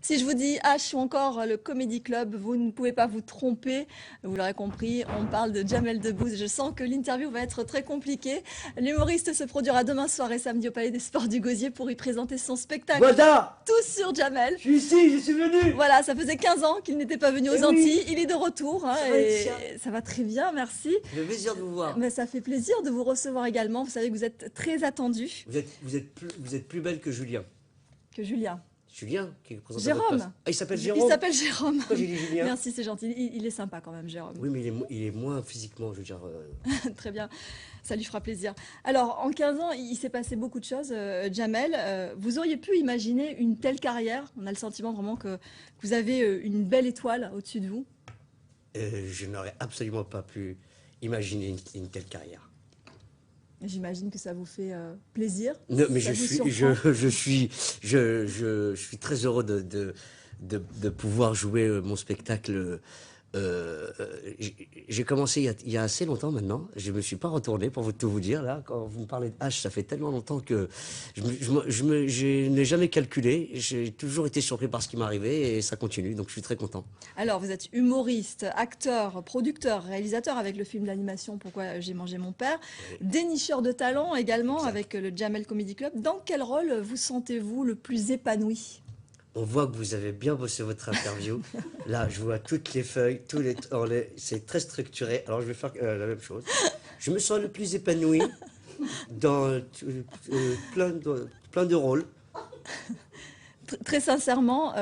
Si je vous dis H ou encore le Comedy Club, vous ne pouvez pas vous tromper. Vous l'aurez compris, on parle de Jamel Debbouze. Je sens que l'interview va être très compliquée. L'humoriste se produira demain soir et samedi au Palais des Sports du Gosier pour y présenter son spectacle. Voilà, Tout sur Jamel. je suis ici, je suis venu. Voilà, ça faisait 15 ans qu'il n'était pas venu aux Eh oui. Antilles. Il est de retour hein, Ça va, et Laetitia ça va très bien, merci. Le plaisir de vous voir. Mais ça fait plaisir de vous recevoir également. Vous savez que vous êtes très attendu. Vous êtes plus belle que Julien. Que Julien. Julien, qui est présent à Jérôme. votre place. Ah, il s'appelle Jérôme. Il s'appelle Jérôme. Pourquoi j'ai dit Julien? Merci, c'est gentil. Il est sympa quand même, Jérôme. Oui, mais il est moins physiquement, je veux dire. Très bien, ça lui fera plaisir. Alors, en 15 ans, il s'est passé beaucoup de choses, Jamel. Vous auriez pu imaginer une telle carrière? On a le sentiment vraiment que vous avez une belle étoile au-dessus de vous. Je n'aurais absolument pas pu imaginer une telle carrière. J'imagine que ça vous fait plaisir. Non, mais Ça je vous suis, surprend. je suis très heureux de pouvoir jouer mon spectacle. J'ai commencé il y a assez longtemps maintenant. Je me suis pas retourné pour tout vous dire là. Quand vous me parlez de H, ça fait tellement longtemps que je n'ai jamais calculé. J'ai toujours été surpris par ce qui m'arrivait et ça continue. Donc je suis très content. Alors, vous êtes humoriste, acteur, producteur, réalisateur avec le film d'animation Pourquoi j'ai mangé mon père, dénicheur de talent également Exact. avec le Jamel Comedy Club. Dans quel rôle vous sentez-vous le plus épanoui? On voit que vous avez bien bossé votre interview. Là, je vois toutes les feuilles, c'est très structuré. Alors, je vais faire la même chose. Je me sens le plus épanoui dans plein de rôles. Très sincèrement,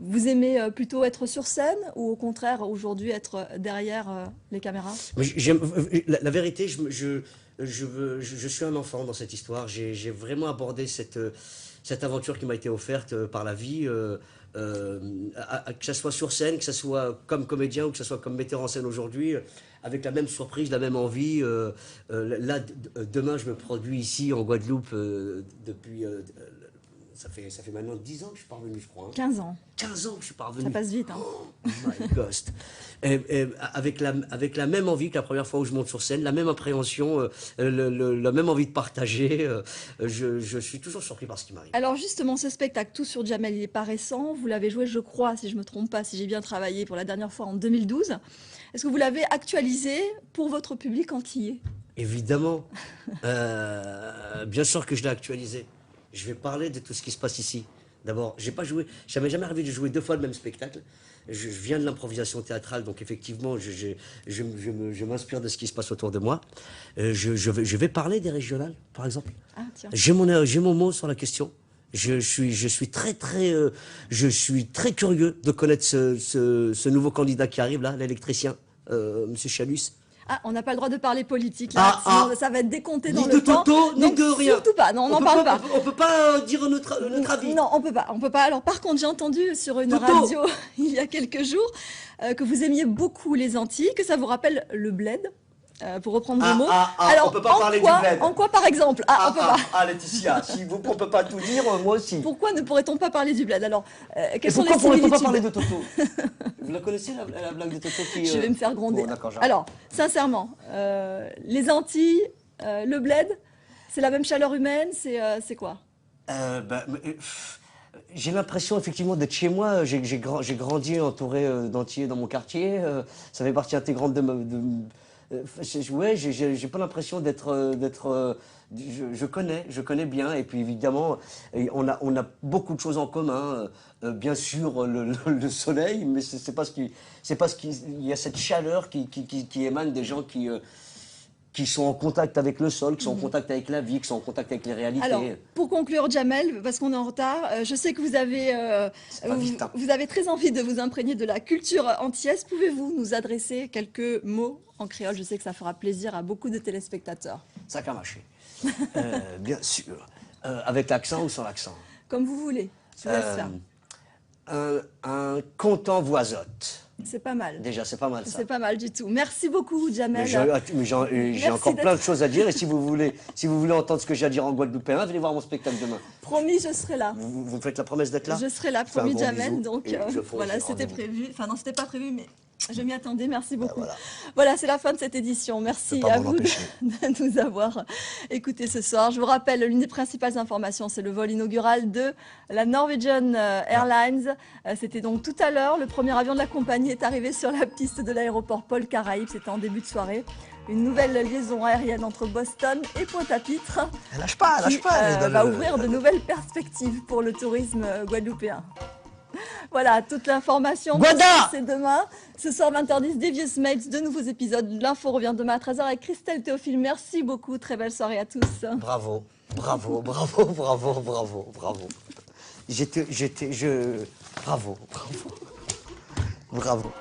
vous aimez plutôt être sur scène ou au contraire aujourd'hui être derrière les caméras? Mais la vérité, je suis un enfant dans cette histoire. J'ai vraiment abordé cette aventure qui m'a été offerte par la vie, que ce soit sur scène, que ce soit comme comédien ou que ce soit comme metteur en scène aujourd'hui, avec la même surprise, la même envie. Là, demain, je me produis ici en Guadeloupe depuis... ça fait maintenant 10 ans que je suis parvenu, je crois. Hein. 15 ans. 15 ans que je suis parvenu. Ça passe vite. Hein. Oh my ghost. Avec la même envie que la première fois où je monte sur scène, la même appréhension, la même envie de partager. Je suis toujours surpris par ce qui m'arrive. Alors justement, ce spectacle, Tout sur Jamel, il n'est pas récent. Vous l'avez joué, je crois, si je ne me trompe pas, si j'ai bien travaillé pour la dernière fois en 2012. Est-ce que vous l'avez actualisé pour votre public antillais? Évidemment. Bien sûr que je l'ai actualisé. Je vais parler de tout ce qui se passe ici. D'abord, j'ai pas joué, ça m'est jamais arrivé de jouer 2 fois le même spectacle. Je viens de l'improvisation théâtrale, donc effectivement, je m'inspire de ce qui se passe autour de moi. Je vais parler des régionales, par exemple. Ah tiens. J'ai mon mot sur la question. Je suis très curieux de connaître ce nouveau candidat qui arrive là, l'électricien, Monsieur Chalus. Ah, on n'a pas le droit de parler politique là, sinon ça va être décompté dans Ni le de temps. Toto, ni Donc, de rien. Surtout pas, non, on n'en parle pas. On peut pas dire notre avis. Non, on peut pas. Alors par contre, j'ai entendu sur une Toto. radio il y a quelques jours que vous aimiez beaucoup les Antilles, que ça vous rappelle le bled, pour reprendre vos mots. Alors, on peut pas parler du bled. En quoi par exemple? On peut pas. Laetitia, si vous, on peut pas tout dire, moi aussi. Pourquoi ne pourrait-on pas parler du bled? Alors, quelles sont les Pourquoi on ne peut pas similitudes? parler de Toto? Vous la connaissez, la blague de Toto qui... Je vais me faire gronder. Bon, d'accord, j'arrête. Alors, sincèrement, les Antilles, le bled, c'est la même chaleur humaine, c'est quoi? J'ai l'impression effectivement d'être chez moi. J'ai grandi entouré d'Antillais dans mon quartier. Ça fait partie intégrante de ouais, j'ai pas l'impression d'être. Je connais bien. Et puis évidemment, on a beaucoup de choses en commun. Bien sûr, le soleil, mais c'est parce qu'il y a cette chaleur qui émane des gens qui sont en contact avec le sol, qui sont en contact avec la vie, qui sont en contact avec les réalités. Alors, pour conclure, Jamel, parce qu'on est en retard, je sais que vous avez très envie de vous imprégner de la culture antillaise. Pouvez-vous nous adresser quelques mots en créole? Je sais que ça fera plaisir à beaucoup de téléspectateurs. Ça a marché. Bien sûr. Avec l'accent ou sans l'accent? Comme vous voulez, je vous laisse faire. Un content voisotte. C'est pas mal. Déjà, c'est pas mal ça. C'est pas mal du tout. Merci beaucoup, Jamel. Mais j'ai encore plein de choses à dire. Et si vous voulez entendre ce que j'ai à dire en guadeloupéen, venez voir mon spectacle demain. Promis, je serai là. Vous me faites la promesse d'être là? Je serai là, Je fais un promis, gros Jamel. bisou Donc et je fonce, voilà, j'ai c'était rendez-vous. prévu. Enfin non, c'était pas prévu, mais Je m'y attendais, merci beaucoup. Voilà. Voilà, c'est la fin de cette édition. Merci pas à m'en vous empêcher. de nous avoir écoutés ce soir. Je vous rappelle, l'une des principales informations, c'est le vol inaugural de la Norwegian Airlines. C'était donc tout à l'heure. Le premier avion de la compagnie est arrivé sur la piste de l'aéroport Paul Caraïbes. C'était en début de soirée. Une nouvelle liaison aérienne entre Boston et Pointe-à-Pitre Elle lâche pas, elle lâche pas. elle est dans va le- ouvrir de nouvelles perspectives pour le tourisme guadeloupéen. Voilà, toute l'information, Guada c'est demain. Ce soir, 20h10, Devious Mates, de nouveaux épisodes. L'info revient demain à 13h avec Christelle Théophile. Merci beaucoup, très belle soirée à tous. Bravo, bravo, bravo, bravo, bravo, bravo. Bravo, bravo, bravo.